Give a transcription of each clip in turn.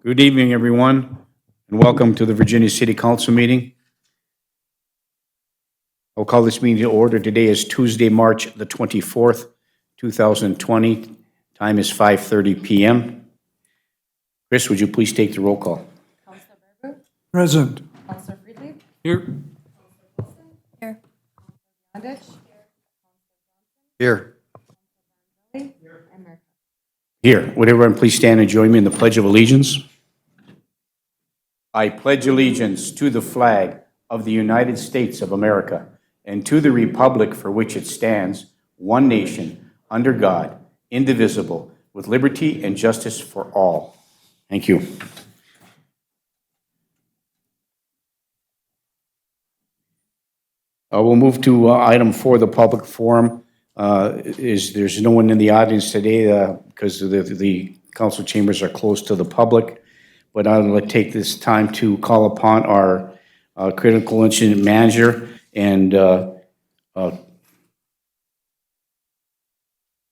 Good evening, everyone, and welcome to the Virginia City Council meeting. I'll call this meeting to order. Today is Tuesday, March the 24th, 2020. Time is 5:30 p.m. Chris, would you please take the roll call? Councilor Berger? Present. Councilor Friedli? Here. Here. Andich? Here. And Mayor. Here. Would everyone please stand and join me in the Pledge of Allegiance? I pledge allegiance to the flag of the United States of America and to the republic for which it stands, one nation, under God, indivisible, with liberty and justice for all. Thank you. We'll move to item 4, the public forum. There's no one in the audience today because the council chambers are closed to the public. But I'll take this time to call upon our critical incident manager and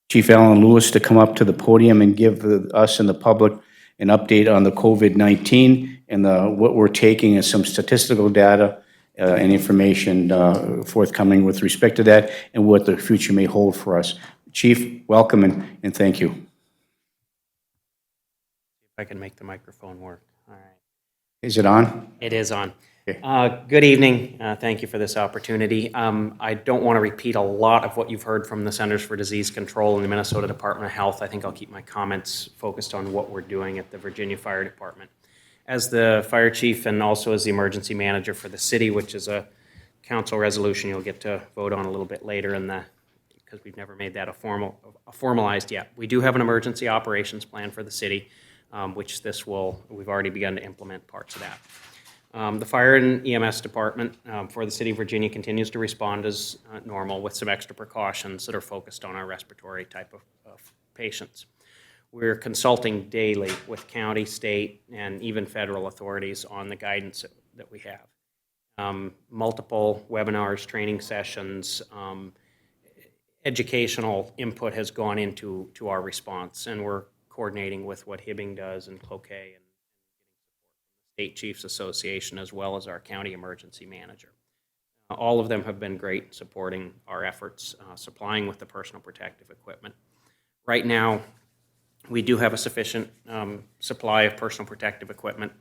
Chief Alan Lewis to come up to the podium and give us and the public an update on the COVID-19 and what we're taking and some statistical data and information forthcoming with respect to that and what the future may hold for us. Chief, welcome and thank you. If I can make the microphone work. All right. Is it on? It is on. Okay. Good evening. Thank you for this opportunity. I don't want to repeat a lot of what you've heard from the Centers for Disease Control and the Minnesota Department of Health. I think I'll keep my comments focused on what we're doing at the Virginia Fire Department. As the fire chief and also as the emergency manager for the city, which is a council resolution you'll get to vote on a little bit later because we've never made that formalized yet. We do have an emergency operations plan for the city. Which we've already begun to implement parts of that. The fire and EMS department for the city of Virginia continues to respond as normal with some extra precautions that are focused on our respiratory type of patients. We're consulting daily with county, state, and even federal authorities on the guidance that we have. Multiple webinars, training sessions, educational input has gone into our response, and we're coordinating with what Hibbing does and Cloquet and State Chiefs Association, as well as our county emergency manager. All of them have been great supporting our efforts, supplying with the personal protective equipment. Right now, we do have a sufficient supply of personal protective equipment,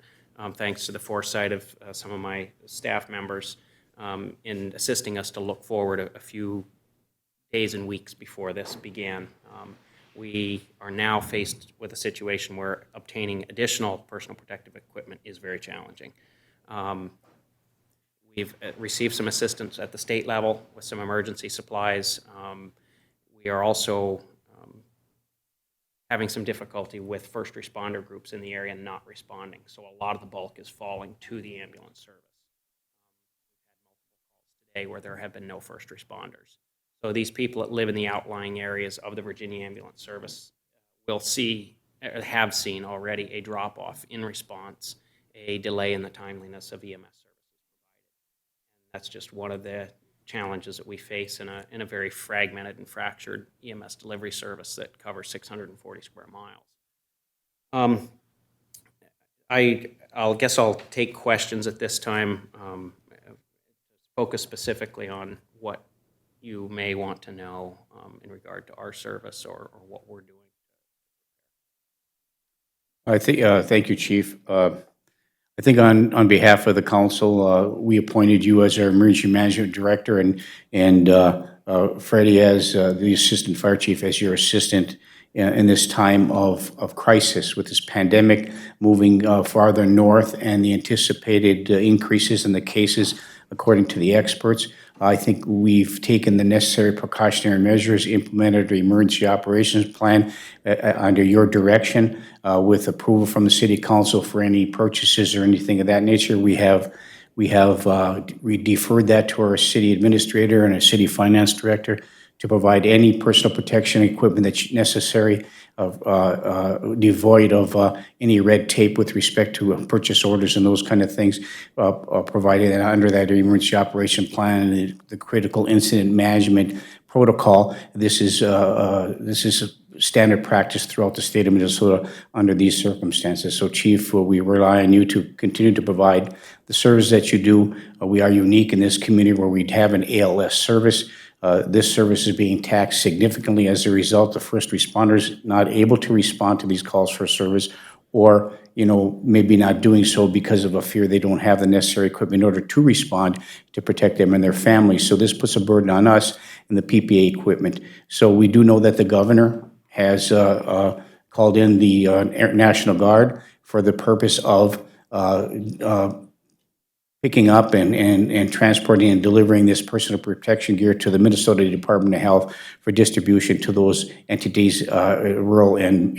thanks to the foresight of some of my staff members in assisting us to look forward a few days and weeks before this began. We are now faced with a situation where obtaining additional personal protective equipment is very challenging. We've received some assistance at the state level with some emergency supplies. We are also having some difficulty with first responder groups in the area not responding, so a lot of the bulk is falling to the ambulance service. We've had multiple calls today where there have been no first responders. So these people that live in the outlying areas of the Virginia Ambulance Service will have seen already a drop-off in response, a delay in the timeliness of EMS services provided. And that's just one of the challenges that we face in a very fragmented and fractured EMS delivery service that covers 640 square miles. I'll take questions at this time, focus specifically on what you may want to know in regard to our service or what we're doing. I think. Thank you, Chief. I think on behalf of the council, we appointed you as our emergency management director and Freddie as the assistant fire chief as your assistant in this time of crisis with this pandemic moving farther north and the anticipated increases in the cases according to the experts. I think we've taken the necessary precautionary measures, implemented an emergency operations plan under your direction with approval from the city council for any purchases or anything of that nature. We deferred that to our city administrator and our city finance director to provide any personal protection equipment that's necessary, devoid of any red tape with respect to purchase orders and those kind of things, provided under that emergency operation plan and the critical incident management protocol. This is standard practice throughout the state of Minnesota under these circumstances. So, Chief, we rely on you to continue to provide the service that you do. We are unique in this community where we have an ALS service. This service is being taxed significantly as a result of first responders not able to respond to these calls for service, or maybe not doing so because of a fear they don't have the necessary equipment in order to respond to protect them and their families. So this puts a burden on us and the PPE equipment. So we do know that the governor has called in the National Guard for the purpose of picking up and transporting and delivering this personal protection gear to the Minnesota Department of Health for distribution to those entities, rural and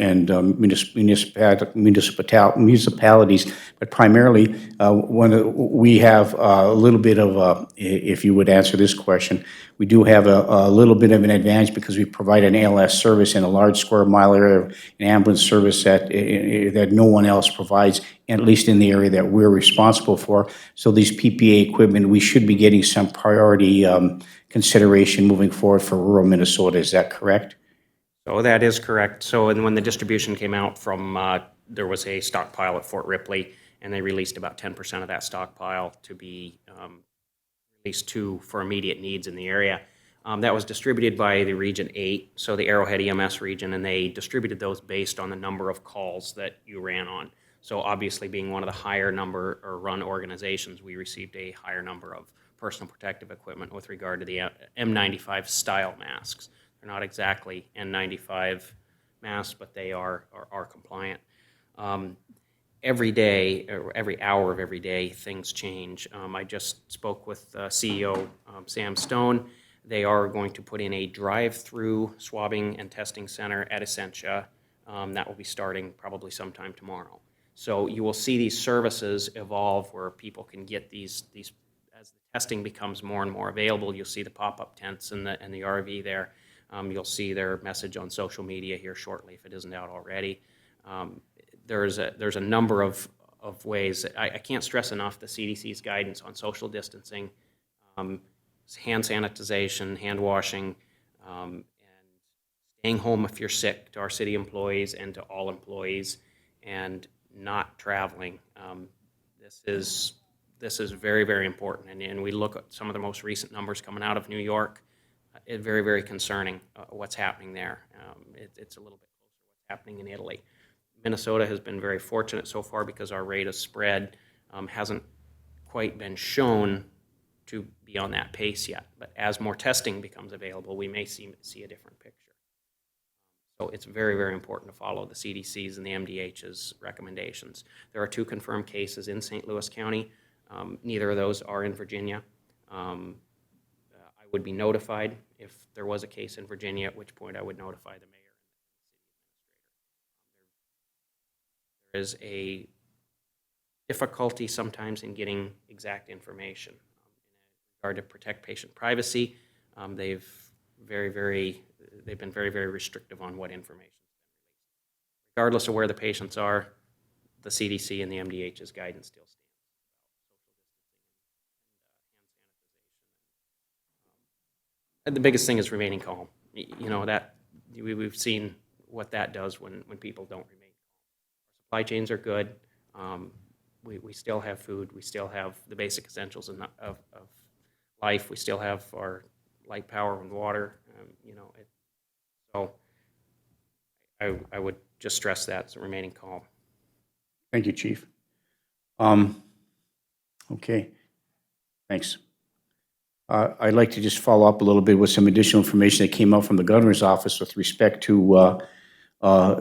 municipalities. But primarily, we have a little bit of, if you would answer this question, we do have a little bit of an advantage because we provide an ALS service in a large square mile area, an ambulance service that no one else provides, at least in the area that we're responsible for. So these PPE equipment, we should be getting some priority consideration moving forward for rural Minnesota. Is that correct? So that is correct. So when the distribution came out from, there was a stockpile at Fort Ripley, and they released about 10% of that stockpile to be released for immediate needs in the area. That was distributed by the Region 8, so the Arrowhead EMS region, and they distributed those based on the number of calls that you ran on. So obviously, being one of the higher number or run organizations, we received a higher number of personal protective equipment with regard to the M95 style masks. They're not exactly N95 masks, but they are compliant. Every day, or every hour of every day, things change. I just spoke with CEO Sam Stone. They are going to put in a drive-through swabbing and testing center at Essentia. That will be starting probably sometime tomorrow. So you will see these services evolve where people can get these as the testing becomes more and more available. You'll see the pop-up tents and the RV there. You'll see their message on social media here shortly if it isn't out already. There's a number of ways. I can't stress enough the CDC's guidance on social distancing, hand sanitization, hand washing, and staying home if you're sick to our city employees and to all employees, and not traveling. This is very, very important. And we look at some of the most recent numbers coming out of New York. It's very, very concerning what's happening there. It's a little bit closer to what's happening in Italy. Minnesota has been very fortunate so far because our rate of spread hasn't quite been shown to be on that pace yet. But as more testing becomes available, we may see a different picture. So it's very, very important to follow the CDC's and the MDH's recommendations. There are 2 confirmed cases in St. Louis County. Neither of those are in Virginia. I would be notified if there was a case in Virginia, at which point I would notify the mayor. There is a difficulty sometimes in getting exact information. In regard to protect patient privacy, they've been very, very restrictive on what information. Regardless of where the patients are, the CDC and the MDH's guidance still stands. And the biggest thing is remaining calm. That we've seen what that does when people don't remain calm. Our supply chains are good. We still have food. We still have the basic essentials of life. We still have our light, power, and water. So I would just stress that, so remaining calm. Thank you, Chief. Okay, thanks. I'd like to just follow up a little bit with some additional information that came out from the governor's office with respect to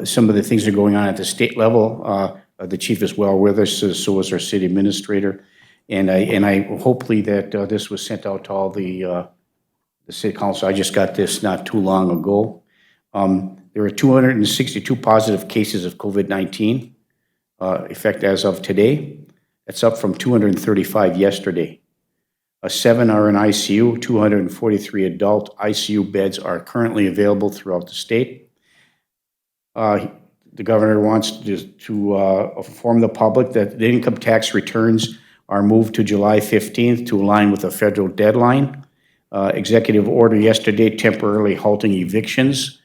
some of the things that are going on at the state level. The chief is well with us, so is our city administrator. And I hopefully that this was sent out to all the city council. I just got this not too long ago. There are 262 positive cases of COVID-19 effect as of today. That's up from 235 yesterday. 7 are in ICU, 243 adult ICU beds are currently available throughout the state. The governor wants to inform the public that the income tax returns are moved to July 15th to align with a federal deadline. Executive order yesterday temporarily halting evictions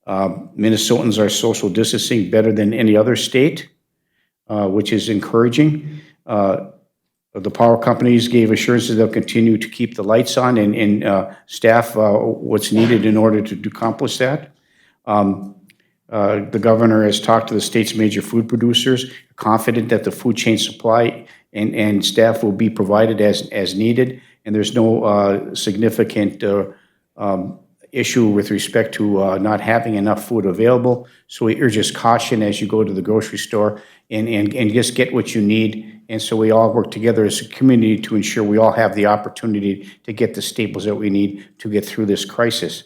Minnesotans are social distancing better than any other state, which is encouraging. The power companies gave assurances they'll continue to keep the lights on and staff what's needed in order to accomplish that. The governor has talked to the state's major food producers, confident that the food chain supply and staff will be provided as needed, and there's no significant issue with respect to not having enough food available. So he urges caution as you go to the grocery store and just get what you need. And so we all work together as a community to ensure we all have the opportunity to get the staples that we need to get through this crisis.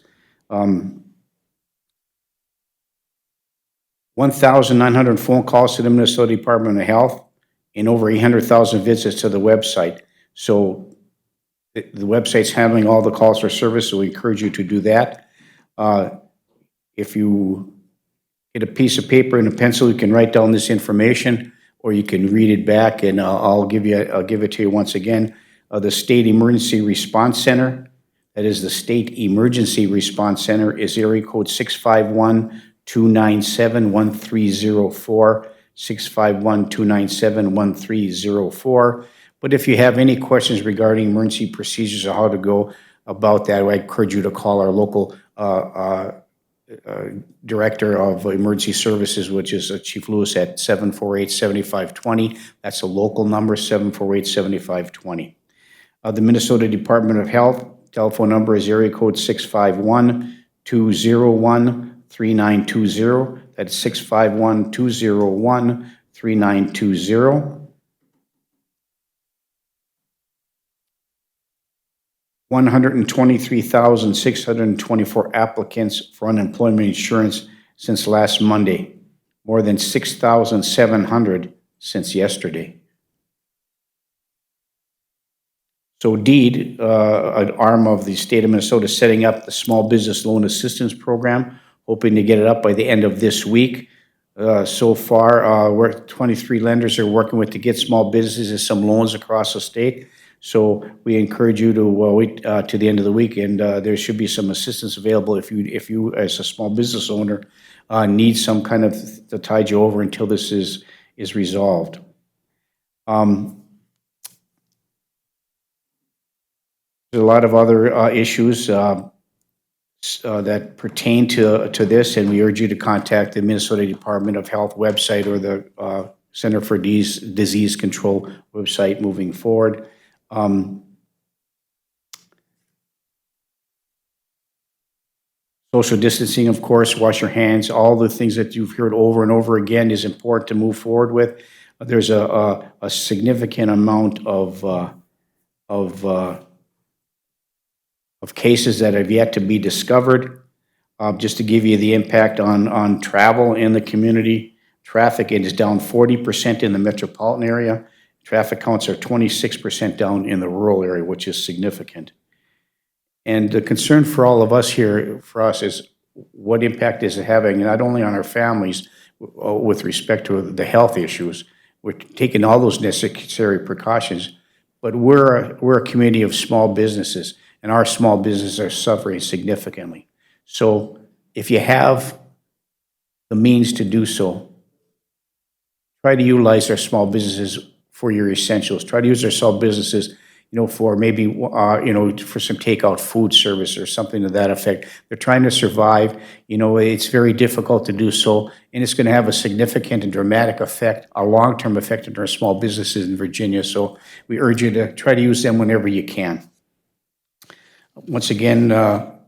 1,900 phone calls to the Minnesota Department of Health and over 800,000 visits to the website. So the website's handling all the calls for service, so we encourage you to do that. If you get a piece of paper and a pencil, you can write down this information, or you can read it back, and I'll give it to you once again. The State Emergency Response Center, that is the State Emergency Response Center, is area code 651-297-1304, 651-297-1304. But if you have any questions regarding emergency procedures or how to go about that, I encourage you to call our local Director of Emergency Services, which is Chief Lewis, at 748-7520. That's a local number, 748-7520. The Minnesota Department of Health telephone number is area code 651-201-3920. That's 651-201-3920. 123,624 applicants for unemployment insurance since last Monday, more than 6,700 since yesterday. So DEED, an arm of the state of Minnesota, is setting up the Small Business Loan Assistance Program, hoping to get it up by the end of this week. So far, 23 lenders are working with to get small businesses some loans across the state. So we encourage you to wait to the end of the week, and there should be some assistance available if you as a small business owner need some kind of to tide you over until this is resolved. There's a lot of other issues that pertain to this, and we urge you to contact the Minnesota Department of Health website or the Center for Disease Control website moving forward. Social distancing, of course, wash your hands, all the things that you've heard over and over again is important to move forward with. There's a significant amount of cases that have yet to be discovered. Just to give you the impact on travel in the community, traffic, it is down 40% in the metropolitan area. Traffic counts are 26% down in the rural area, which is significant. And the concern for all of us here, for us, is what impact is it having not only on our families with respect to the health issues. We're taking all those necessary precautions, but we're a community of small businesses, and our small businesses are suffering significantly. So if you have the means to do so, try to utilize our small businesses for your essentials. Try to use our small businesses, for maybe, for some takeout food service or something to that effect. They're trying to survive. It's very difficult to do so, and it's going to have a significant and dramatic effect, a long-term effect on our small businesses in Virginia. So we urge you to try to use them whenever you can. Once again,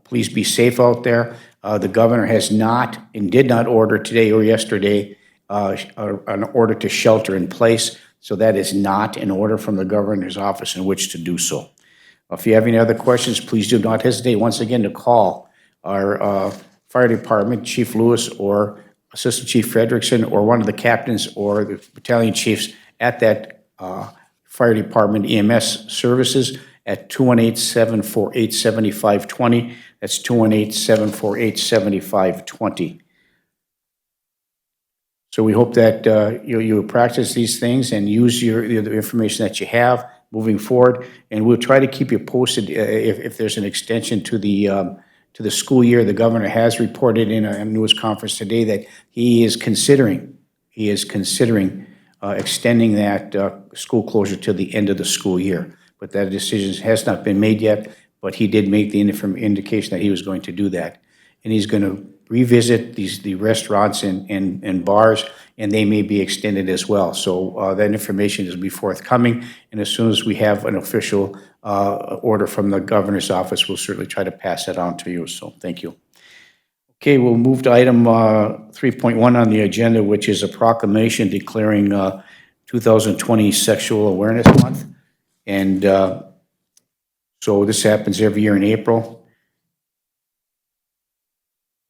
please be safe out there. The governor has not and did not order today or yesterday an order to shelter in place. So that is not an order from the governor's office in which to do so. If you have any other questions, please do not hesitate once again to call our fire department, Chief Lewis or Assistant Chief Frederickson, or one of the captains or the battalion chiefs at that fire department EMS services at 218-748-7520. That's 218-748-7520. So we hope that you practice these things and use the information that you have moving forward, and we'll try to keep you posted if there's an extension to the to the school year. The governor has reported in a news conference today that he is considering extending that school closure to the end of the school year. But that decision has not been made yet, but he did make the indication that he was going to do that. And he's going to revisit the restaurants and bars, and they may be extended as well. So that information is be forthcoming, and as soon as we have an official order from the governor's office, we'll certainly try to pass that on to you. So thank you. Okay, we'll move to item 3.1 on the agenda, which is a proclamation declaring 2020 Sexual Awareness Month. And so this happens every year in April.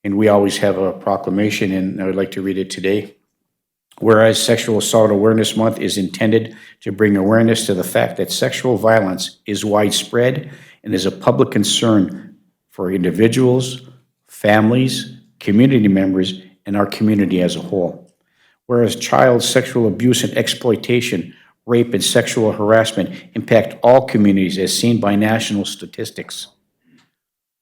And we always have a proclamation, and I would like to read it today. Whereas Sexual Assault Awareness Month is intended to bring awareness to the fact that sexual violence is widespread and is a public concern for individuals, families, community members, and our community as a whole. Whereas child sexual abuse and exploitation, rape, and sexual harassment impact all communities as seen by national statistics.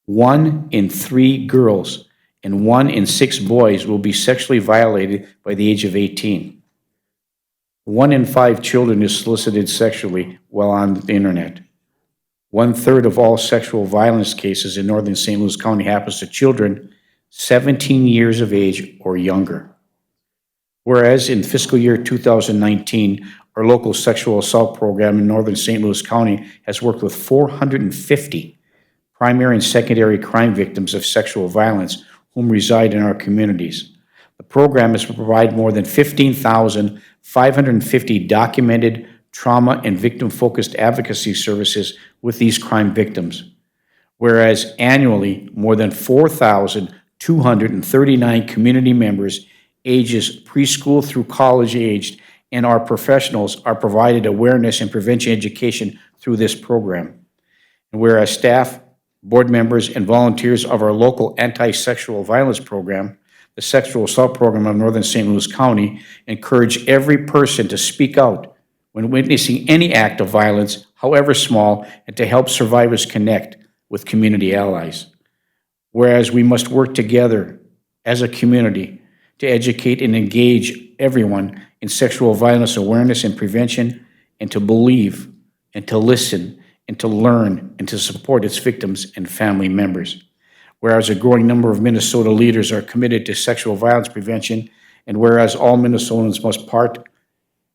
1 in 3 girls and 1 in 6 boys will be sexually violated by the age of 18. 1 in 5 children is solicited sexually while on the internet. 1/3 of all sexual violence cases in northern St. Louis County happens to children 17 years of age or younger. Whereas in fiscal year 2019, our local sexual assault program in northern St. Louis County has worked with 450 primary and secondary crime victims of sexual violence whom reside in our communities. The program is to provide more than 15,550 documented trauma and victim-focused advocacy services with these crime victims. Whereas annually, more than 4,239 community members ages preschool through college aged and our professionals are provided awareness and prevention education through this program. And whereas staff, board members, and volunteers of our local anti-sexual violence program, the Sexual Assault Program of Northern St. Louis County, encourage every person to speak out when witnessing any act of violence, however small, and to help survivors connect with community allies. Whereas we must work together as a community to educate and engage everyone in sexual violence awareness and prevention, and to believe and to listen and to learn and to support its victims and family members. Whereas a growing number of Minnesota leaders are committed to sexual violence prevention, and whereas all Minnesotans must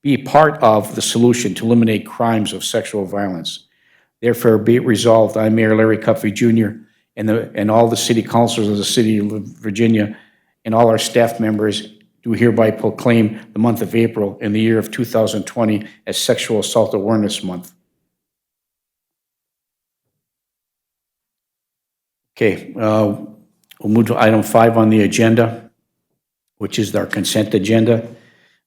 be part of the solution to eliminate crimes of sexual violence. Therefore, be it resolved, I, Mayor Larry Cuffey Jr., and all the city councilors of the city of Virginia and all our staff members do hereby proclaim the month of April in the year of 2020 as Sexual Assault Awareness Month. Okay, we'll move to item 5 on the agenda, which is our consent agenda.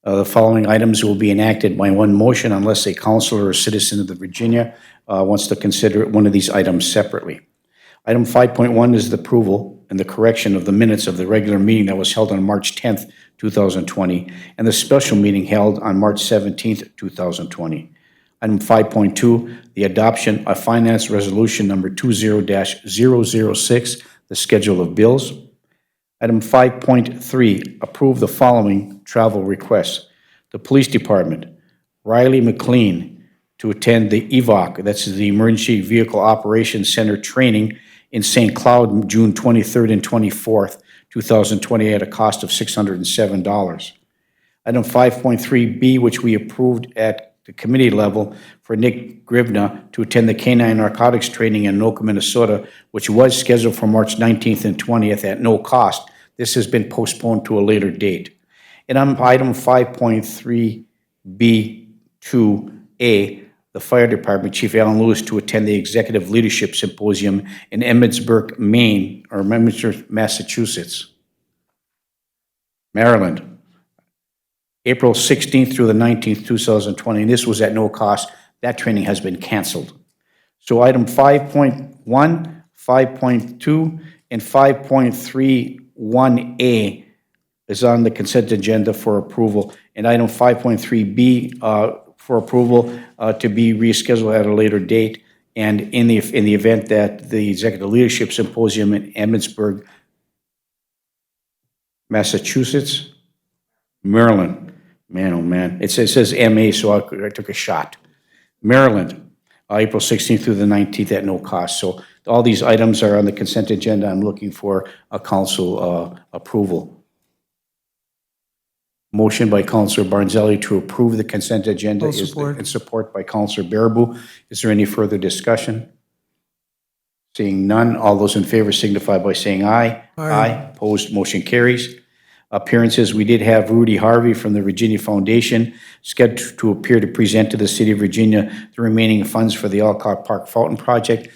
The following items will be enacted by one motion unless a councilor or citizen of the Virginia wants to consider one of these items separately. Item 5.1 is the approval and the correction of the minutes of the regular meeting that was held on March 10th, 2020, and the special meeting held on March 17th, 2020. Item 5.2, the adoption of Finance Resolution Number 20-006, the schedule of bills. Item 5.3, approve the following travel requests. The Police Department, Riley McLean, to attend the EVOC, that's the Emergency Vehicle Operations Center training in St. Cloud, June 23rd and 24th, 2020, at a cost of $607. Item 5.3B, which we approved at the committee level, for Nick Gribna to attend the Canine Narcotics training in Anoka, Minnesota, which was scheduled for March 19th and 20th at no cost. This has been postponed to a later date. And on item 5.3B2A, the Fire Department, Chief Alan Lewis, to attend the Executive Leadership Symposium in Emmitsburg, Maine, or Massachusetts, Maryland, April 16th through the 19th, 2020, and this was at no cost. That training has been canceled. So item 5.1, 5.2, and 5.31A is on the consent agenda for approval, and item 5.3B for approval to be rescheduled at a later date, And in the event that the Executive Leadership Symposium in Emmitsburg, Massachusetts, Maryland, man, oh man, it says MA, so I took a shot. Maryland, April 16th through the 19th at no cost. So all these items are on the consent agenda. I'm looking for a council approval. Motion by Councilor Barnzelli to approve the consent agenda and support by Councilor Baraboo. Is there any further discussion? Seeing none, all those in favor signify by saying aye. Aye. Opposed, motion carries. Appearances, we did have Rudy Harvey from the Virginia Foundation scheduled to appear to present to the City of Virginia the remaining funds for the Alcott Park Fountain Project.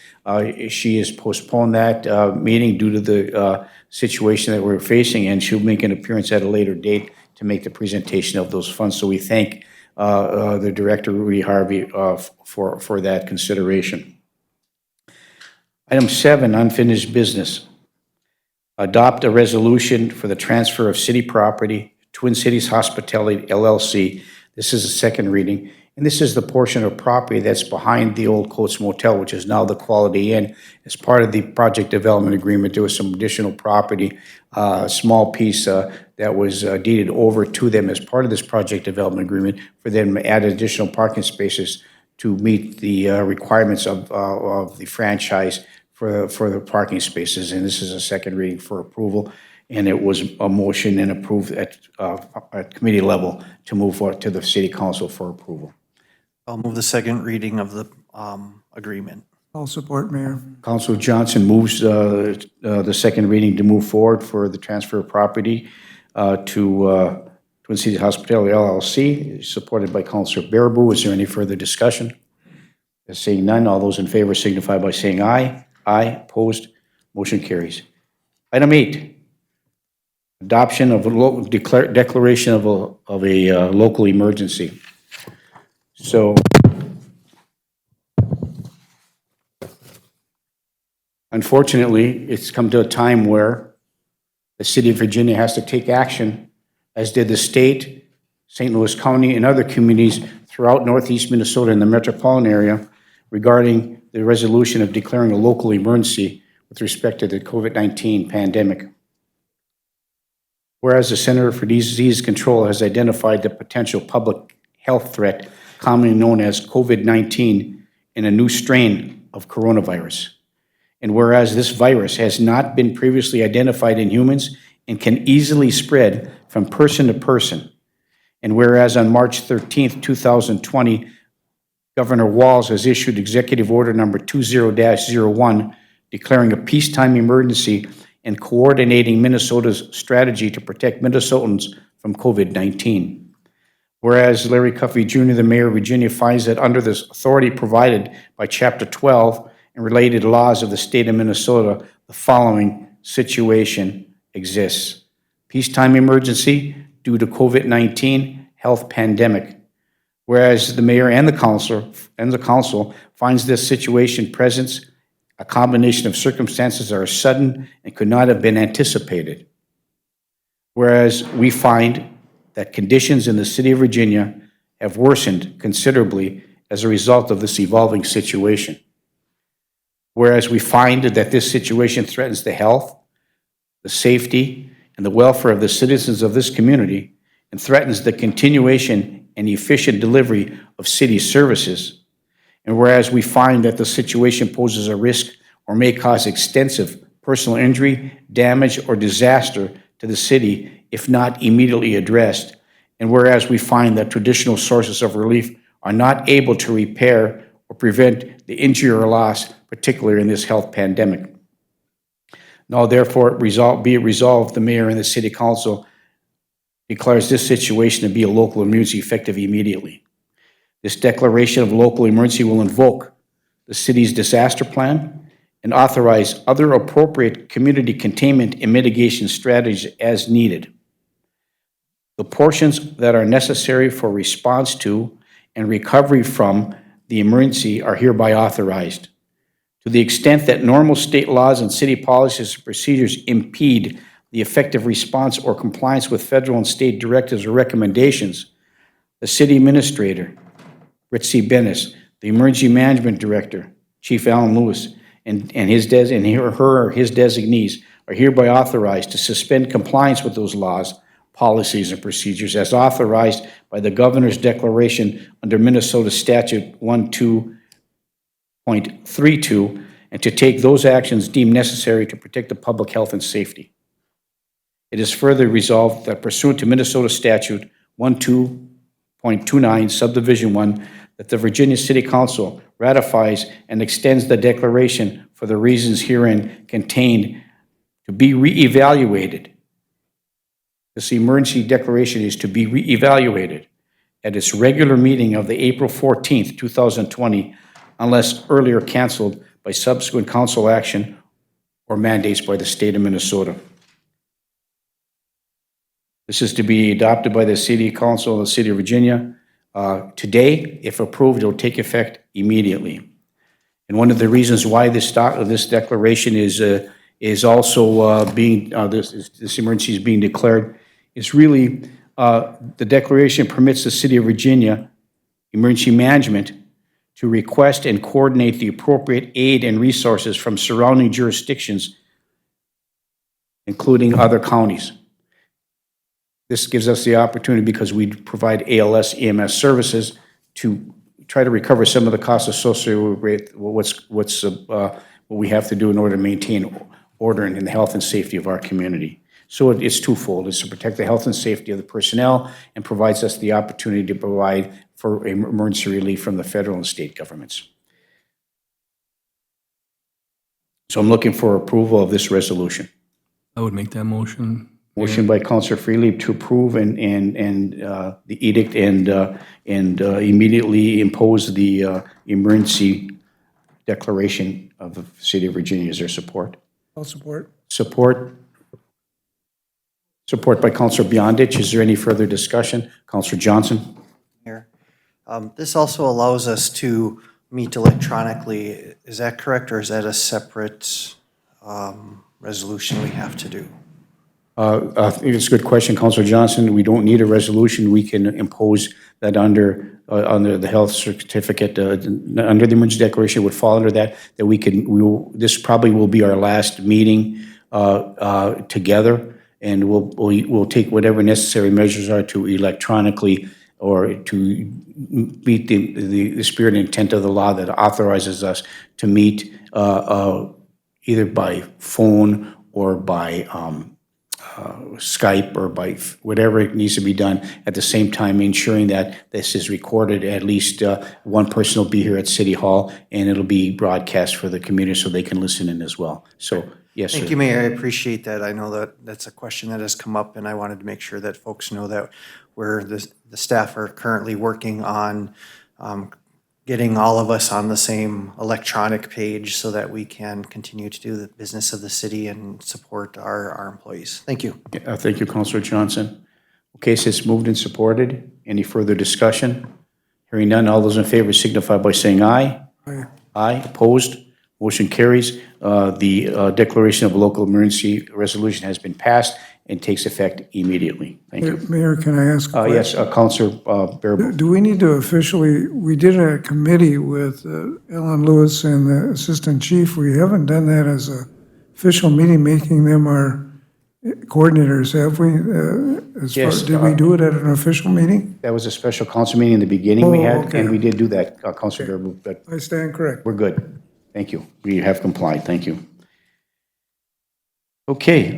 She has postponed that meeting due to the situation that we're facing, and she'll make an appearance at a later date to make the presentation of those funds. So we thank the Director, Rudy Harvey, for that consideration. Item 7, unfinished business. Adopt a resolution for the transfer of city property, Twin Cities Hospitality LLC. This is a second reading, and this is the portion of property that's behind the old Coates Motel, which is now the Quality Inn. As part of the project development agreement, there was some additional property, a small piece that was deeded over to them as part of this project development agreement for them to add additional parking spaces to meet the requirements of the franchise for the parking spaces. And this is a second reading for approval. And it was a motion and approved at committee level to move forward to the City Council for approval. I'll move the second reading of the agreement. I'll support, Mayor. Councilor Johnson moves the second reading to move forward for the transfer of property to Twin Cities Hospitality LLC, supported by Councilor Baraboo. Is there any further discussion? Seeing none, all those in favor signify by saying aye. Aye. Opposed? Motion carries. Item 8, adoption of a declaration of a local emergency. So, unfortunately, it's come to a time where the City of Virginia has to take action, as did the state, St. Louis County, and other communities throughout northeast Minnesota and the metropolitan area regarding the resolution of declaring a local emergency with respect to the COVID-19 pandemic. Whereas the Center for Disease Control has identified the potential public health threat commonly known as COVID-19 in a new strain of coronavirus. And whereas this virus has not been previously identified in humans and can easily spread from person to person. And whereas on March 13th, 2020, Governor Walz has issued Executive Order number 20-01, declaring a peacetime emergency and coordinating Minnesota's strategy to protect Minnesotans from COVID-19. Whereas Larry Cuffey Jr., the Mayor of Virginia, finds that under this authority provided by Chapter 12 and related laws of the state of Minnesota, the following situation exists. Peacetime emergency due to COVID-19 health pandemic. Whereas the mayor and the council finds this situation presents a combination of circumstances that are sudden and could not have been anticipated. Whereas we find that conditions in the city of Virginia have worsened considerably as a result of this evolving situation. Whereas we find that this situation threatens the health, the safety, and the welfare of the citizens of this community and threatens the continuation and efficient delivery of city services. And whereas we find that the situation poses a risk or may cause extensive personal injury, damage, or disaster to the city if not immediately addressed. And whereas we find that traditional sources of relief are not able to repair or prevent the injury or loss, particularly in this health pandemic. Now, therefore, be it resolved, the mayor and the city council declares this situation to be a local emergency effective immediately. This declaration of local emergency will invoke the city's disaster plan and authorize other appropriate community containment and mitigation strategies as needed. The portions that are necessary for response to and recovery from the emergency are hereby authorized. To the extent that normal state laws and city policies and procedures impede the effective response or compliance with federal and state directives or recommendations, the city administrator, Rich C. Bennis, the emergency management director, Chief Alan Lewis, and his his designees are hereby authorized to suspend compliance with those laws, policies, and procedures as authorized by the Governor's Declaration under Minnesota Statute 12.32, and to take those actions deemed necessary to protect the public health and safety. It is further resolved that pursuant to Minnesota Statute 12.29, Subdivision 1, that the Virginia City Council ratifies and extends the declaration for the reasons herein contained to be reevaluated. This emergency declaration is to be reevaluated at its regular meeting of the April 14th, 2020, unless earlier canceled by subsequent council action or mandates by the state of Minnesota. This is to be adopted by the City Council of the City of Virginia. Today, if approved, it will take effect immediately. And one of the reasons why this declaration is also this emergency is being declared is really the declaration permits the City of Virginia Emergency Management to request and coordinate the appropriate aid and resources from surrounding jurisdictions, including other counties. This gives us the opportunity, because we provide ALS EMS services, to try to recover some of the costs associated with what we have to do in order to maintain order and the health and safety of our community. So it's twofold. It's to protect the health and safety of the personnel and provides us the opportunity to provide for emergency relief from the federal and state governments. So I'm looking for approval of this resolution. I would make that motion. Motion by Councilor Freely to approve and the edict and immediately impose the emergency declaration of the City of Virginia. Is there support? I'll support. Support by Councilor Beyondich. Is there any further discussion? Councilor Johnson? Here. This also allows us to meet electronically. Is that correct, or is that a separate resolution we have to do? I think it's a good question, Councilor Johnson. We don't need a resolution. We can impose that under the health certificate, under the emergency declaration. It would fall under that. This probably will be our last meeting together, and we'll take whatever necessary measures are to electronically or to meet the spirit and intent of the law that authorizes us to meet either by phone or by Skype or by whatever it needs to be done, at the same time ensuring that this is recorded. At least one person will be here at City Hall, and it'll be broadcast for the community so they can listen in as well. So, yes, sir. Thank you, Mayor. I appreciate that. I know that that's a question that has come up, and I wanted to make sure that folks know that the staff are currently working on getting all of us on the same electronic page so that we can continue to do the business of the city and support our employees. Thank you. Thank you, Councilor Johnson. Okay, so it's moved and supported. Any further discussion? Hearing none, all those in favor signify by saying aye. Aye. Aye, opposed? Motion carries. The declaration of a local emergency resolution has been passed and takes effect immediately. Thank you. Mayor, can I ask a question? Yes, Councilor Bearable. Do we need to officially, we did a committee with Ellen Lewis and the Assistant Chief. We haven't done that as a official meeting, making them our coordinators, have we? Yes, Did we do it at an official meeting? That was a special council meeting in the beginning we Oh, had, okay. and we did do that, Councilor Bearable, but I stand correct. we're good. Thank you. We have complied. Thank you. Okay.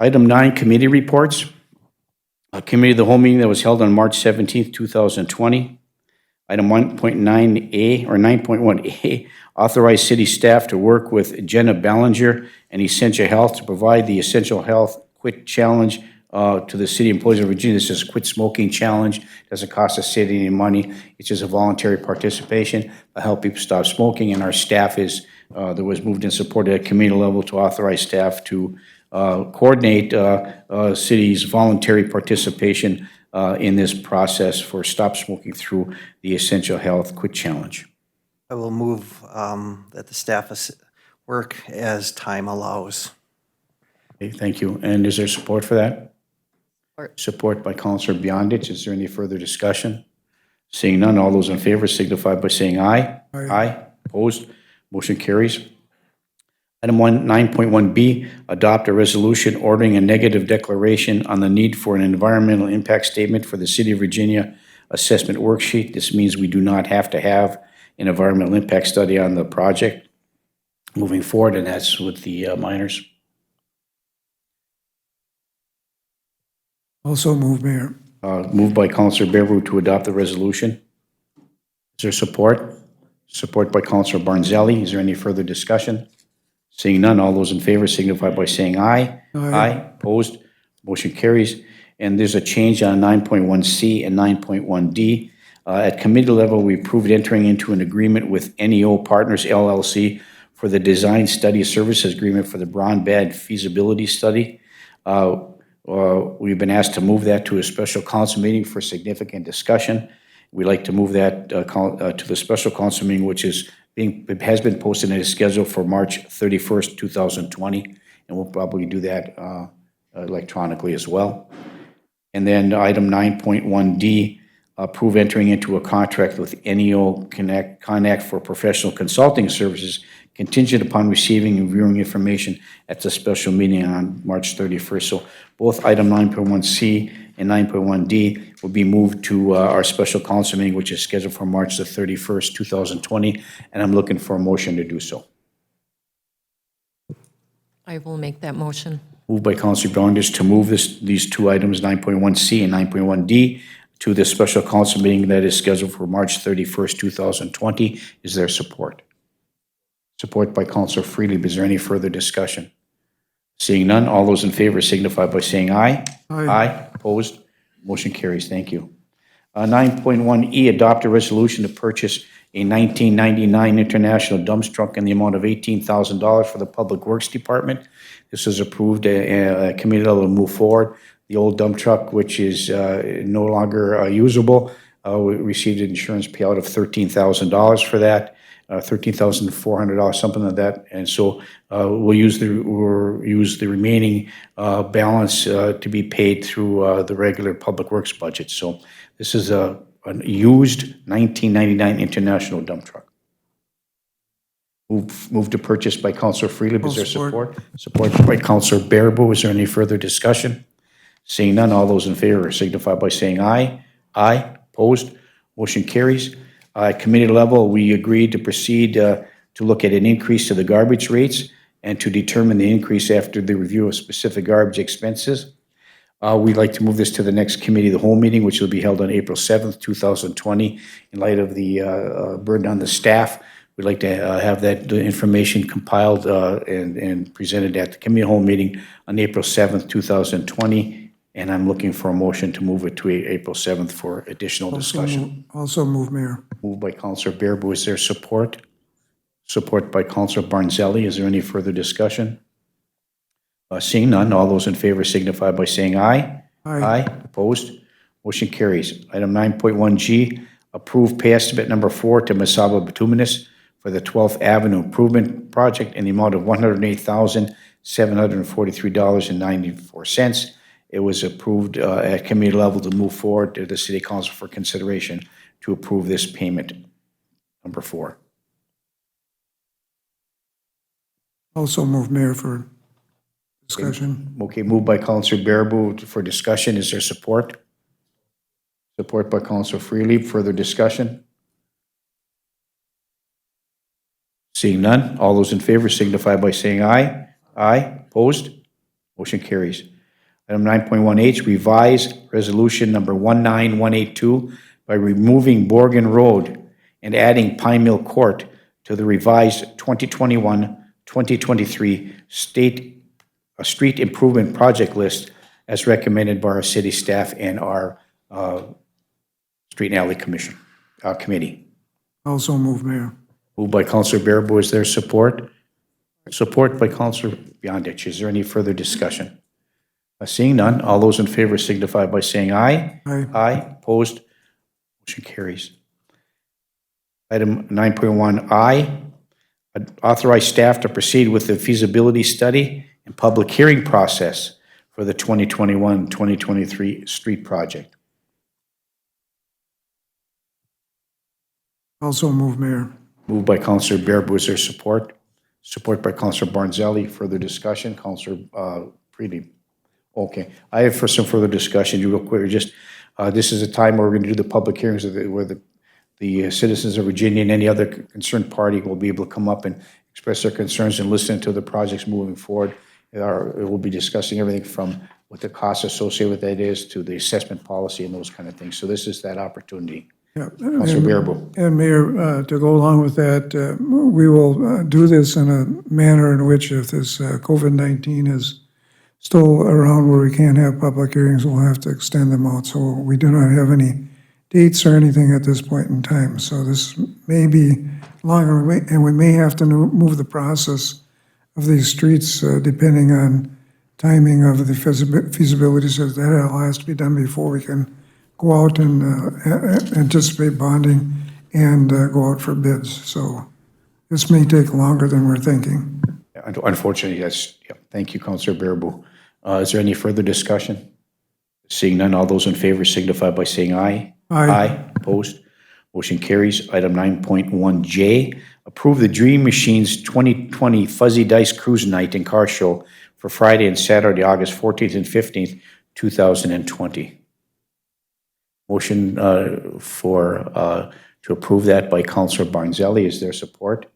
Item 9, committee reports. A committee of the whole meeting that was held on March 17th, 2020. Item 1.9A or 9.1A, authorize city staff to work with Jenna Ballinger and Essentia Health to provide the Essential Health Quit Challenge to the city employees of Virginia. This is a quit smoking challenge. Doesn't cost the city any money. It's just a voluntary participation to help people stop smoking. And our staff there was moved and supported at community level to authorize staff to coordinate city's voluntary participation in this process for stop smoking through the Essential Health Quit Challenge. I will move that the staff work as time allows. Okay, thank you. And is there support for that? Support by Councilor Beyondich. Is there any further discussion? Seeing none, all those in favor signify by saying aye. Aye. Aye. Opposed? Motion carries. Item 9.1B, adopt a resolution ordering a negative declaration on the need for an environmental impact statement for the City of Virginia assessment worksheet. This means we do not have to have an environmental impact study on the project moving forward, and that's with the miners. Also move, Mayor. Moved by Councilor Bearable to adopt the resolution. Is there support? Support by Councilor Barnzelli. Is there any further discussion? Seeing none, all those in favor signify by saying aye. Aye. Opposed? Motion carries. And there's a change on 9.1C and 9.1D. At committee level, we approved entering into an agreement with NEO Partners LLC for the Design Study Services Agreement for the Brown Bad Feasibility Study. We've been asked to move that to a special council meeting for significant discussion. We'd like to move that to the special council meeting, which has been posted and is scheduled for March 31st, 2020, and we'll probably do that electronically as well. And then item 9.1D, approve entering into a contract with NEO Connect for professional consulting services contingent upon receiving and viewing information at the special meeting on March 31st. So both item 9.1C and 9.1D will be moved to our special council meeting, which is scheduled for March the 31st, 2020, and I'm looking for a motion to do so. I will make that motion. Moved by Councilor Beyondich to move these two items, 9.1C and 9.1D, to the special council meeting that is scheduled for March 31st, 2020. Is there support? Support by Councilor Freely. Is there any further discussion? Seeing none, all those in favor signify by saying aye. Aye. Opposed? Motion carries. Thank you. 9.1E, adopt a resolution to purchase a 1999 International dump truck in the amount of $18,000 for the Public Works Department. This is approved at committee level to move forward. The old dump truck, which is no longer usable, we received an insurance payout of $13,000 for that. $13,400, something like that, and so we'll use the remaining balance to be paid through the regular public works budget. So this is a used 1999 International dump truck. Move to purchase by Councilor Freely. Is there support? Support by Councilor Bearable. Is there any further discussion? Seeing none, all those in favor signify by saying aye. Aye. Opposed? Motion carries. At committee level, we agreed to proceed to look at an increase to the garbage rates and to determine the increase after the review of specific garbage expenses. We'd like to move this to the next committee of the whole meeting, which will be held on April 7th, 2020. In light of the burden on the staff, we'd like to have that information compiled and presented at the committee of the whole meeting on April 7th, 2020. And I'm looking for a motion to move it to April 7th for additional discussion. Also move, Mayor. Moved by Councilor Bearable. Is there support? Support by Councilor Barnzelli. Is there any further discussion? Seeing none, all those in favor signify by saying aye. Aye. Opposed? Motion carries. Item 9.1G, approve pay estimate number 4 to Mesaba Bituminous for the 12th Avenue Improvement Project in the amount of $108,743.94. It was approved at committee level to move forward to the City Council for consideration to approve this payment, number 4. Also move, Mayor, for discussion. Okay, moved by Councilor Bearable for discussion. Is there support? Support by Councilor Freely. Further discussion? Seeing none, all those in favor signify by saying aye. Aye. Opposed? Motion carries. Item 9.1H, revise resolution number 19182 by removing Borgen Road and adding Pine Mill Court to the revised 2021-2023 street improvement project list as recommended by our city staff and our Street and Alley Committee. Also move, Mayor. Moved by Councilor Bearable. Is there support? Support by Councilor Beyondich. Is there any further discussion? Seeing none, all those in favor signify by saying aye. Aye. Aye. Opposed? Motion carries. Item 9.1I, authorize staff to proceed with the feasibility study and public hearing process for the 2021-2023 street project. Also move, Mayor. Moved by Counselor Bearable. Is there support? Support by Counselor Barnzelli. Further discussion? Counselor Freely. Okay. I have for some further discussion, real quick, this is a time where we're going to do the public hearings where the citizens of Virginia and any other concerned party will be able to come up and express their concerns and listen to the projects moving forward. We'll be discussing everything from what the cost associated with that is to the assessment policy and those kind of things. So this is that opportunity. Yeah. Counselor Bearable. And Mayor, to go along with that, we will do this in a manner in which if this COVID-19 is still around where we can't have public hearings, we'll have to extend them out. So we do not have any dates or anything at this point in time. So this may be longer, and we may have to move the process of these streets depending on timing of the feasibility. So that all has to be done before we can go out and anticipate bonding and go out for bids. So this may take longer than we're thinking. Unfortunately, yes. Yeah. Thank you, Counselor Bearable. Is there any further discussion? Seeing none, all those in favor signify by saying aye. Aye. Opposed? Motion carries. Item 9.1J, approve the Dream Machines 2020 Fuzzy Dice Cruise Night and Car Show for Friday and Saturday, August 14th and 15th, 2020. Motion to approve that by Counselor Barnzelli. Is there support?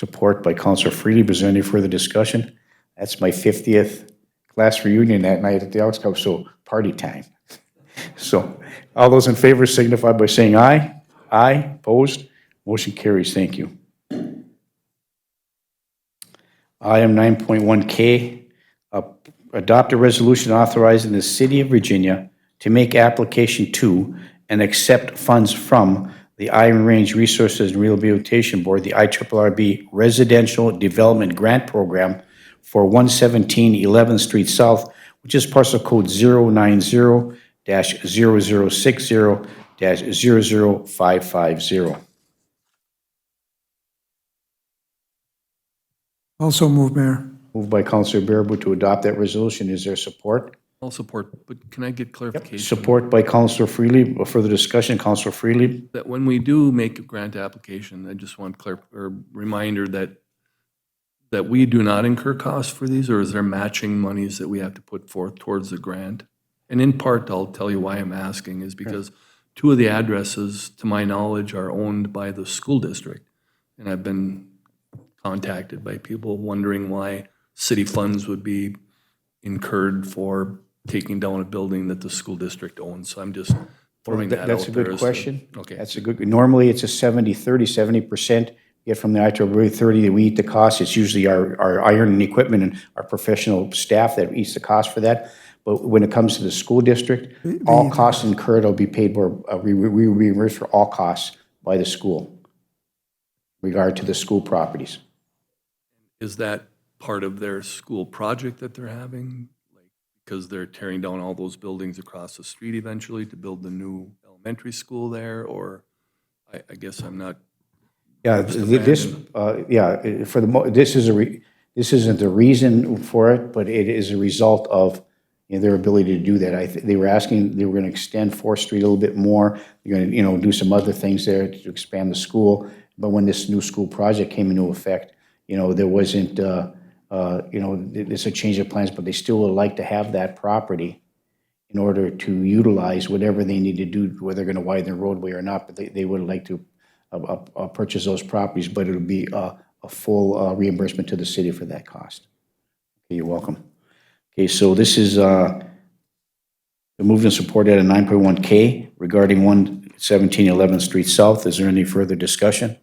Support by Counselor Freely. Is there any further discussion? That's my 50th class reunion that night at the Elks Club, so party time. So all those in favor signify by saying aye. Aye. Opposed? Motion carries. Thank you. Item 9.1K, adopt a resolution authorizing the City of Virginia to make application to and accept funds from the Iron Range Resources and Rehabilitation Board, the IRRB Residential Development Grant Program for 117 11th Street South, which is parcel code 090-0060-00550. Also move, Mayor. Moved by Counselor Bearable to adopt that resolution. Is there support? I'll support, but can I get clarification? Support by Counselor Freely. Further discussion, Counselor Freely. That when we do make a grant application, I just want reminder that we do not incur costs for these, or is there matching monies that we have to put forth towards the grant? And in part, I'll tell you why I'm asking, is because two of the addresses, to my knowledge, are owned by the school district. And I've been contacted by people wondering why city funds would be incurred for taking down a building that the school district owns. So I'm just throwing that out there. That's a good question. Okay. That's a good, normally it's a 70-30, 70% get from the IRRB, 30 that we eat the cost. It's usually our iron and equipment and our professional staff that eats the cost for that. But when it comes to the school district, all costs incurred will be paid for, we reimburse for all costs by the school in regard to the school properties. Is that part of their school project that they're having? Like, because they're tearing down all those buildings across the street eventually to build the new elementary school there, or I guess I'm not. Yeah, this isn't the reason for it, but it is a result of their ability to do that. They were going to extend 4th Street a little bit more. They're going to, do some other things there to expand the school. But when this new school project came into effect, there wasn't, it's a change of plans, but they still would like to have that property in order to utilize whatever they need to do, whether they're going to widen the roadway or not, but they would like to purchase those properties, but it'll be a full reimbursement to the city for that cost. Okay, you're welcome. Okay, so this is the moved and supported at 9.1K regarding 117 11th Street South. Is there any further discussion?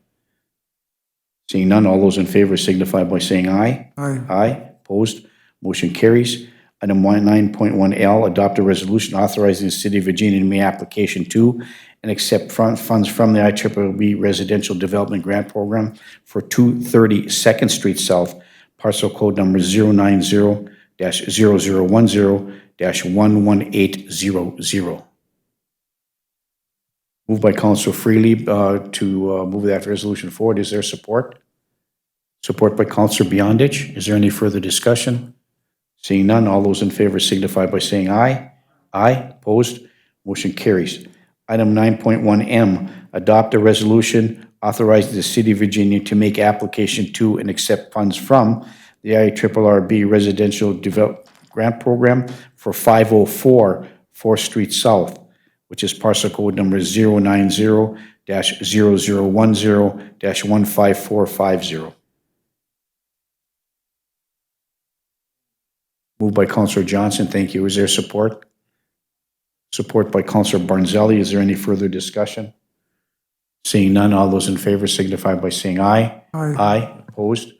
Seeing none, all those in favor signify by saying aye. Aye. Aye. Opposed? Motion carries. Item 9.1L, adopt a resolution authorizing the City of Virginia to make application to and accept funds from the IRRB Residential Development Grant Program for 230 2nd Street South, parcel code number 090-0010-11800. Moved by Councilor Freely to move that resolution forward. Is there support? Support by Councilor Beyondich. Is there any further discussion? Seeing none, all those in favor signify by saying aye. Aye. Opposed? Motion carries. Item 9.1M, adopt a resolution authorizing the City of Virginia to make application to and accept funds from the IRRB Residential Development Grant Program for 504 4th Street South, which is parcel code number 090-0010-15450. Moved by Counselor Johnson, thank you. Is there support? Support by Counselor Barnzelli. Is there any further discussion? Seeing none, all those in favor signify by saying aye. Aye. Aye, opposed?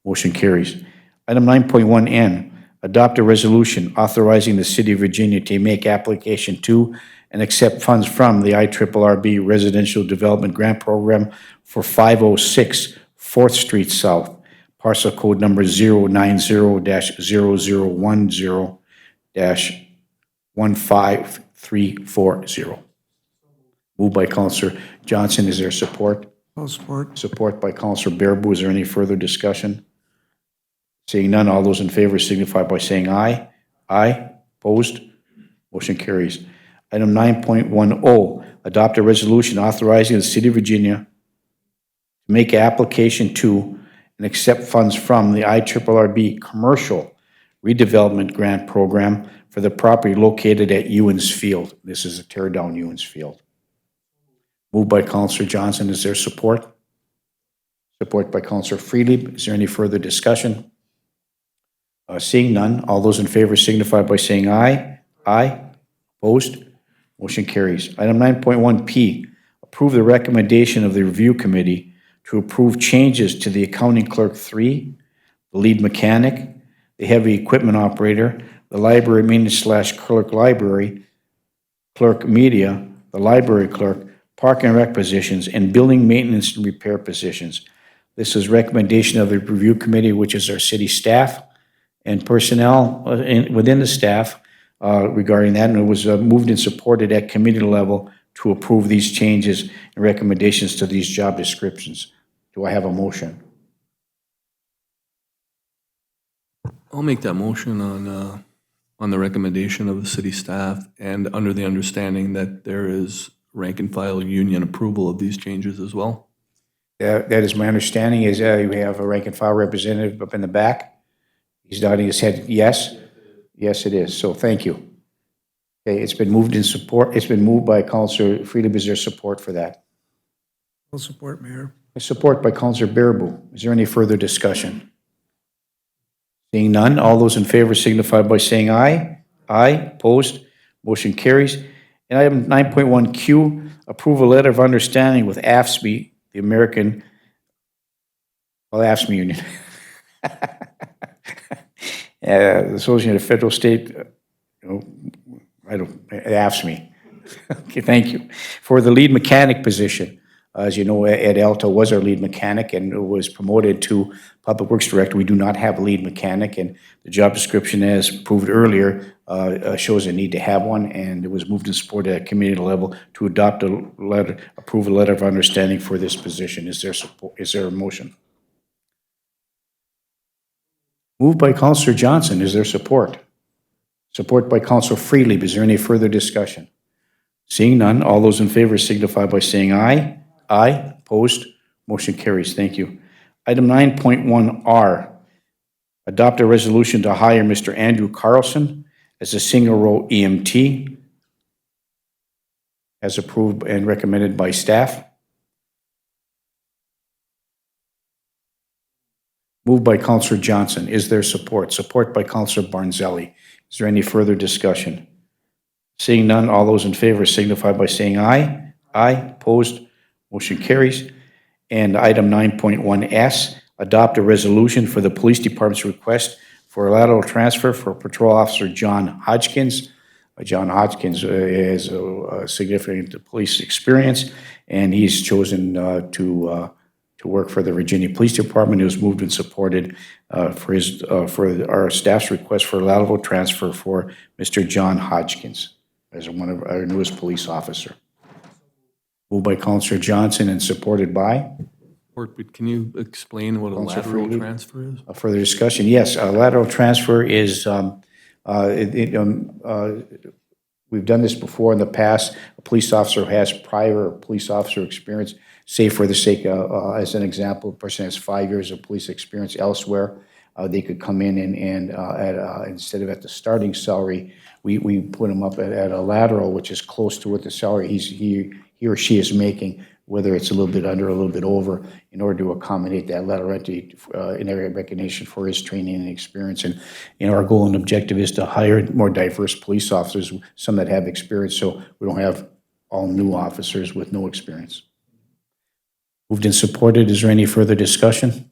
Motion carries. Item 9.1N, adopt a resolution authorizing the City of Virginia to make application to and accept funds from the IRRB Residential Development Grant Program for 506 4th Street South, parcel code number 090-0010-15340. Moved by Counselor Johnson. Is there support? I'll support. Support by Counselor Bearable. Is there any further discussion? Seeing none, all those in favor signify by saying aye. Aye. Opposed? Motion carries. Item 9.10, adopt a resolution authorizing the City of Virginia to make application to and accept funds from the IRRB Commercial Redevelopment Grant Program for the property located at Ewens Field. This is a tear down Ewens Field. Moved by Counselor Johnson. Is there support? Support by Counselor Freely. Is there any further discussion? Seeing none, all those in favor signify by saying aye. Aye. Opposed? Motion carries. Item 9.1P, approve the recommendation of the Review Committee to approve changes to the Accounting Clerk 3, the Lead Mechanic, the Heavy Equipment Operator, the Library Maintenance/Clerk Library, Clerk Media, the Library Clerk, Park and Rec positions, and Building Maintenance and Repair positions. This is recommendation of the Review Committee, which is our city staff and personnel within the staff regarding that, and it was moved and supported at committee level to approve these changes and recommendations to these job descriptions. Do I have a motion? I'll make that motion on the recommendation of the city staff and under the understanding that there is rank and file union approval of these changes as well. That is my understanding. Is we have a rank and file representative up in the back. He's nodding his head yes. Yes, it is. So thank you. Okay, it's been moved in support. It's been moved by Counselor Freely. Is there support for that? I'll support, Mayor. Support by Counselor Bearable. Is there any further discussion? Seeing none, all those in favor signify by saying aye. Aye. Opposed? Motion carries. And item 9.1Q, approve a letter of understanding with AFSCME, the American, AFSCME Union. Association of Federal State, AFSCME. Okay, thank you. For the lead mechanic position. As you know, Ed Alta was our lead mechanic and was promoted to Public Works Director. We do not have a lead mechanic, and the job description, as proved earlier, shows a need to have one, and it was moved and supported at committee level to adopt a letter, approve a letter of understanding for this position. Is there support? Is there a motion? Moved by Counselor Johnson. Is there support? Support by Counselor Freely. Is there any further discussion? Seeing none, all those in favor signify by saying aye. Aye. Opposed? Motion carries. Thank you. Item 9.1R, adopt a resolution to hire Mr. Andrew Carlson as a single row EMT, as approved and recommended by staff. Moved by Counselor Johnson. Is there support? Support by Counselor Barnzelli. Is there any further discussion? Seeing none, all those in favor signify by saying aye. Aye. Opposed? Motion carries. And item 9.1S, adopt a resolution for the Police Department's request for a lateral transfer for Patrol Officer John Hodgkins. John Hodgkins has a significant police experience, and he's chosen to work for the Virginia Police Department. It was moved and supported for our staff's request for a lateral transfer for Mr. John Hodgkins as one of our newest police officer. Moved by Counselor Johnson and supported by? But can you explain what a Counselor lateral Freely? transfer is? Further discussion? Yes, a lateral transfer is we've done this before in the past. A police officer has prior police officer experience, say for the sake, as an example, a person has 5 years of police experience elsewhere. They could come in and instead of at the starting salary, we put them up at a lateral, which is close to what the salary he or she is making, whether it's a little bit under, a little bit over, in order to accommodate that lateral entry in area recognition for his training and experience. And our goal and objective is to hire more diverse police officers, some that have experience, so we don't have all new officers with no experience. Moved and supported. Is there any further discussion?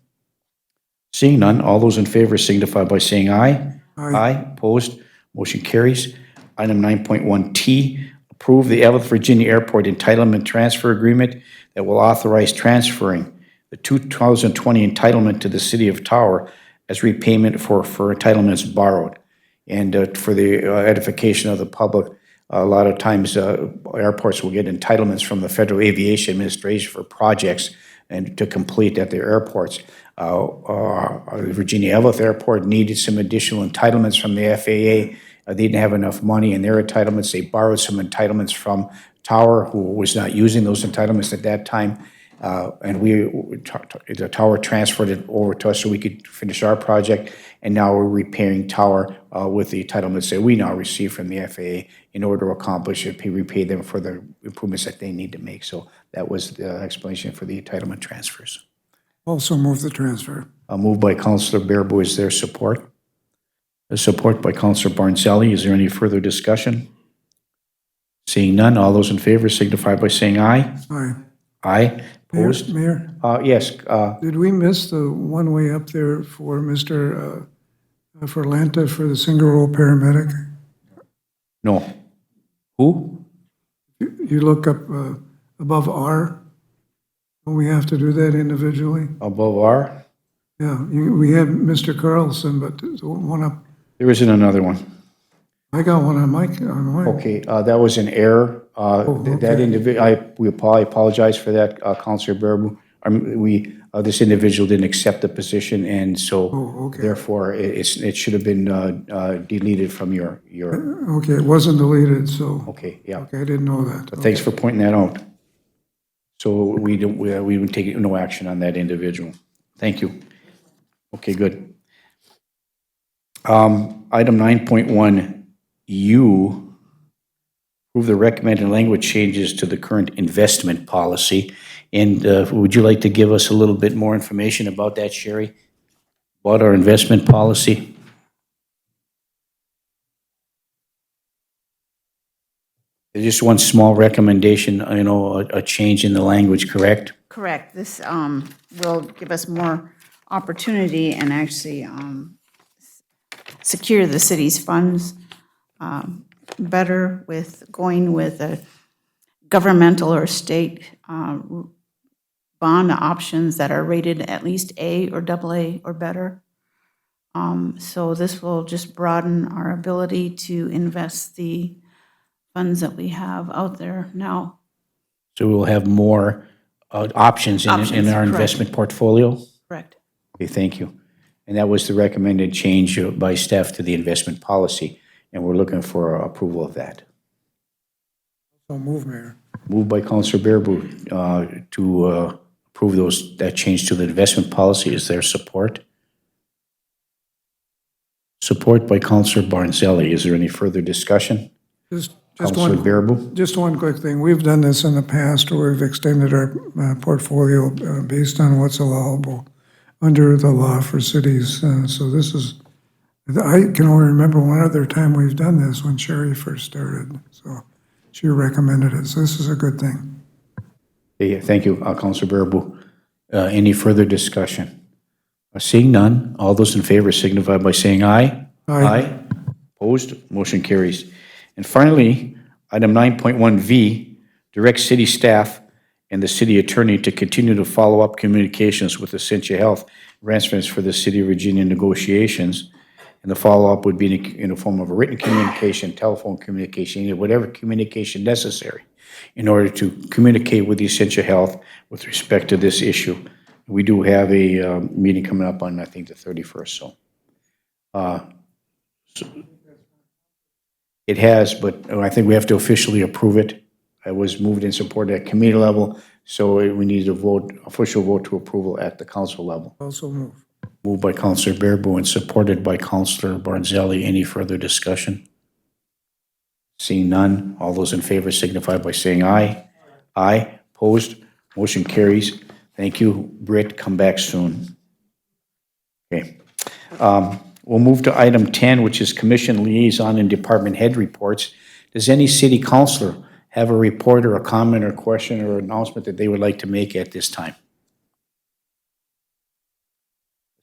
Seeing none, all those in favor signify by saying aye. Aye. Opposed? Motion carries. Item 9.1T, approve the Evans, Virginia Airport Entitlement Transfer Agreement that will authorize transferring the 2020 entitlement to the City of Tower as repayment for entitlements borrowed. And for the edification of the public, a lot of times airports will get entitlements from the Federal Aviation Administration for projects and to complete at their airports. The Virginia Evans Airport needed some additional entitlements from the FAA. They didn't have enough money in their entitlements. They borrowed some entitlements from Tower, who was not using those entitlements at that time. And the Tower transferred it over to us so we could finish our project. And now we're repairing Tower with the entitlements that we now receive from the FAA in order to accomplish it, repay them for the improvements that they need to make. So that was the explanation for the entitlement transfers. Also move the transfer. Moved by Councilor Bearable. Is there support? Support by Councilor Barnzelli. Is there any further discussion? Seeing none, all those in favor signify by saying aye. Aye. Aye. Opposed? Mayor, Yes. did we miss the one-way up there for Mr. Ferlanta for the single-role paramedic? No. Who? You look up above R, don't we have to do that individually? Above R? Yeah, we have Mr. Carlson, but there's one up, There isn't another one. I got one on mine. Okay, that was an error. That individual, I apologize for that, Councilor Bearable. This individual didn't accept the position, and so okay. therefore it should have been deleted from your. Okay, it wasn't deleted, so, Okay, yeah. okay, I didn't know that. But thanks for pointing that out. So we would take no action on that individual. Thank you. Okay, good. Item 9.1U, approve the recommended language changes to the current investment policy. And would you like to give us a little bit more information about that, Sherry? About our investment policy? There's just one small recommendation, a change in the language, correct? Correct. This will give us more opportunity and actually secure the city's funds better with going with a governmental or state bond options that are rated at least A or AA or better. So this will just broaden our ability to invest the funds that we have out there now. So we'll have more options in our correct. investment portfolio? Correct. Okay, thank you. And that was the recommended change by staff to the investment policy, and we're looking for approval of that. So move, Mayor. Moved by Councilor Bearable to approve that change to the investment policy. Is there support? Support by Councilor Barnzelli. Is there any further discussion? Just Councilor one, Bearable? just one quick thing. We've done this in the past where we've extended our portfolio based on what's allowable under the law for cities. So this is, I can only remember one other time we've done this when Sherry first started. So she recommended it. So this is a good thing. Okay, thank you, Councilor Bearable. Any further discussion? Seeing none, all those in favor signify by saying aye. Aye. Opposed? Motion carries. And finally, item 9.1V, direct city staff and the city attorney to continue to follow up communications with Essentia Health arrangements for the City of Virginia negotiations. And the follow-up would be in the form of a written communication, telephone communication, whatever communication necessary in order to communicate with Essentia Health with respect to this issue. We do have a meeting coming up on, I think, the 31st, so. It has, but I think we have to officially approve it. It was moved and supported at committee level, so we need a vote, official vote to approval at the council level. Also move. Moved by Counselor Bearable and supported by Counselor Barnzelli. Any further discussion? Seeing none, all those in favor signify by saying aye. Aye, opposed, motion carries. Thank you, Britt, come back soon. Okay. We'll move to item 10, which is Commission Liaison and Department Head Reports. Does any city councilor have a report or a comment or question or announcement that they would like to make at this time?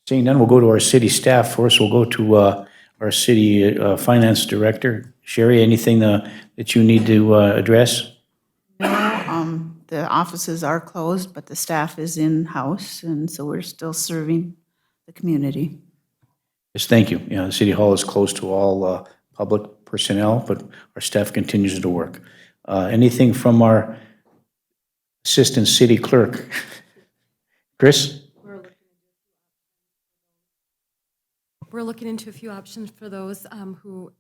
Seeing none, we'll go to our city staff first. We'll go to our city finance director. Sherry, anything that you need to address? The offices are closed, but the staff is in-house, and so we're still serving the community. Yes, thank you. Yeah, the city hall is closed to all public personnel, but our staff continues to work. Anything from our assistant city clerk? Chris? We're looking into a few options for those who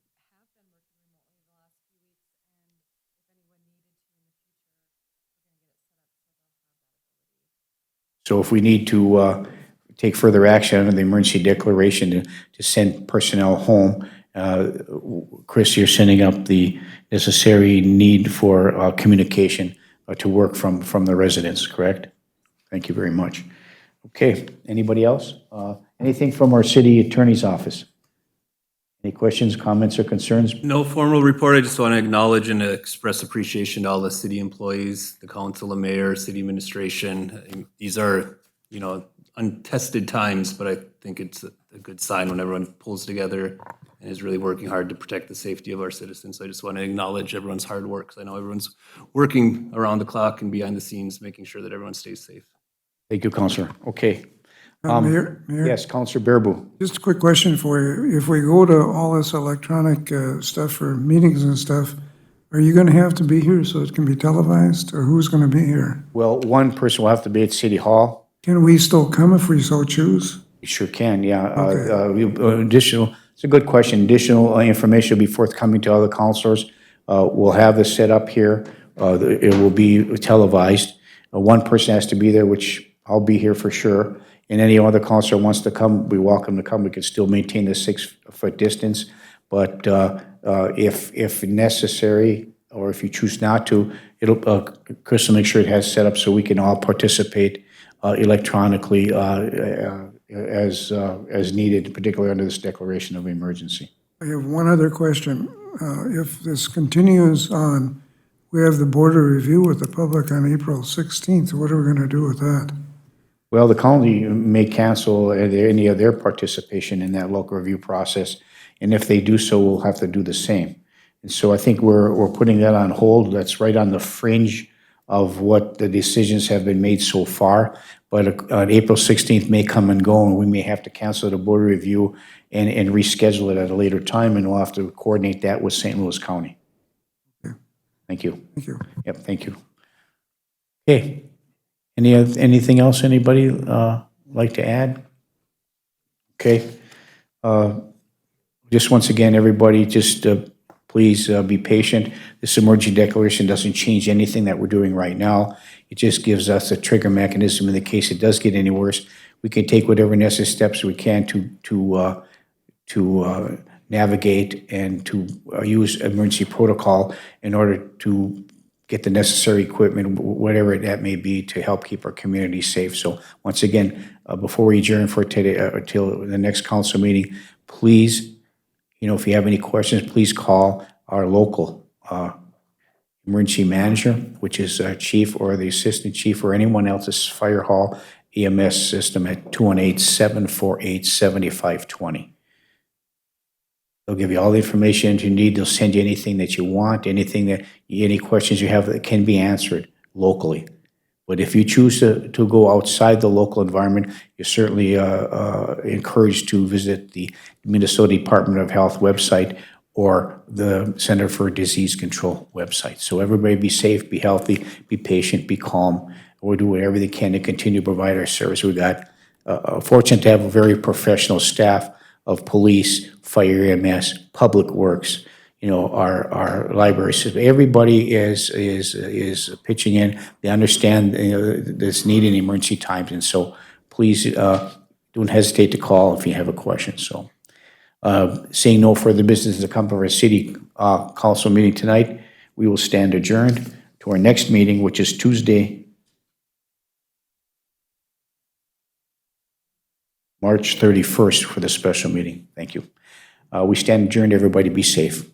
So if we need to take further action under the emergency declaration to send personnel home, Chris, you're sending up the necessary need for communication to work from the residents, correct? Thank you very much. Okay, anybody else? Anything from our city attorney's office? Any questions, comments, or concerns? No formal report. I just want to acknowledge and express appreciation to all the city employees, the council, the mayor, city administration. These are, untested times, but I think it's a good sign when everyone pulls together and is really working hard to protect the safety of our citizens. So I just want to acknowledge everyone's hard work, because I know everyone's working around the clock and behind the scenes, making sure that everyone stays safe. Thank you, Counselor. Okay. Mayor? Yes, Counselor Bearable. Just a quick question for you. If we go to all this electronic stuff for meetings and stuff, are you going to have to be here so it can be televised, or who's going to be here? Well, one person will have to be at City Hall. Can we still come if we so choose? You sure can, yeah. It's a good question. Additional information will be forthcoming to other councilors. We'll have this set up here. It will be televised. One person has to be there, which I'll be here for sure. And any other councilor wants to come, we're welcome to come. We can still maintain the 6-foot distance. But if necessary, or if you choose not to, Chris will make sure it has set up so we can all participate electronically as needed, particularly under this declaration of emergency. I have one other question. If this continues on, we have the border review with the public on April 16th. What are we going to do with that? Well, the county may cancel any of their participation in that local review process, and if they do so, we'll have to do the same. And so I think we're putting that on hold. That's right on the fringe of what the decisions have been made so far. But on April 16th may come and go, and we may have to cancel the border review and reschedule it at a later time, and we'll have to coordinate that with St. Louis County. Okay. Thank you. Thank you. Yep, thank you. Okay. Anything else anybody like to add? Okay. Just once again, everybody, just please be patient. This emergency declaration doesn't change anything that we're doing right now. It just gives us a trigger mechanism in the case it does get any worse. We can take whatever necessary steps we can to navigate and to use emergency protocol in order to get the necessary equipment, whatever that may be, to help keep our community safe. So once again, before we adjourn for today, until the next council meeting, please, if you have any questions, please call our local emergency manager, which is chief or the assistant chief or anyone else's fire hall EMS system at 218-748-7520. They'll give you all the information you need. They'll send you anything that you want, any questions you have that can be answered locally. But if you choose to go outside the local environment, you're certainly encouraged to visit the Minnesota Department of Health website or the Center for Disease Control website. So everybody be safe, be healthy, be patient, be calm. We'll do whatever they can to continue to provide our service. We got fortunate to have a very professional staff of police, fire, EMS, public works, our library system. Everybody is pitching in. They understand, this need in emergency times, and so please, don't hesitate to call if you have a question, so. Seeing no further business to come from our city council meeting tonight, we will stand adjourned to our next meeting, which is Tuesday, March 31st for the special meeting. Thank you. We stand adjourned. Everybody be safe.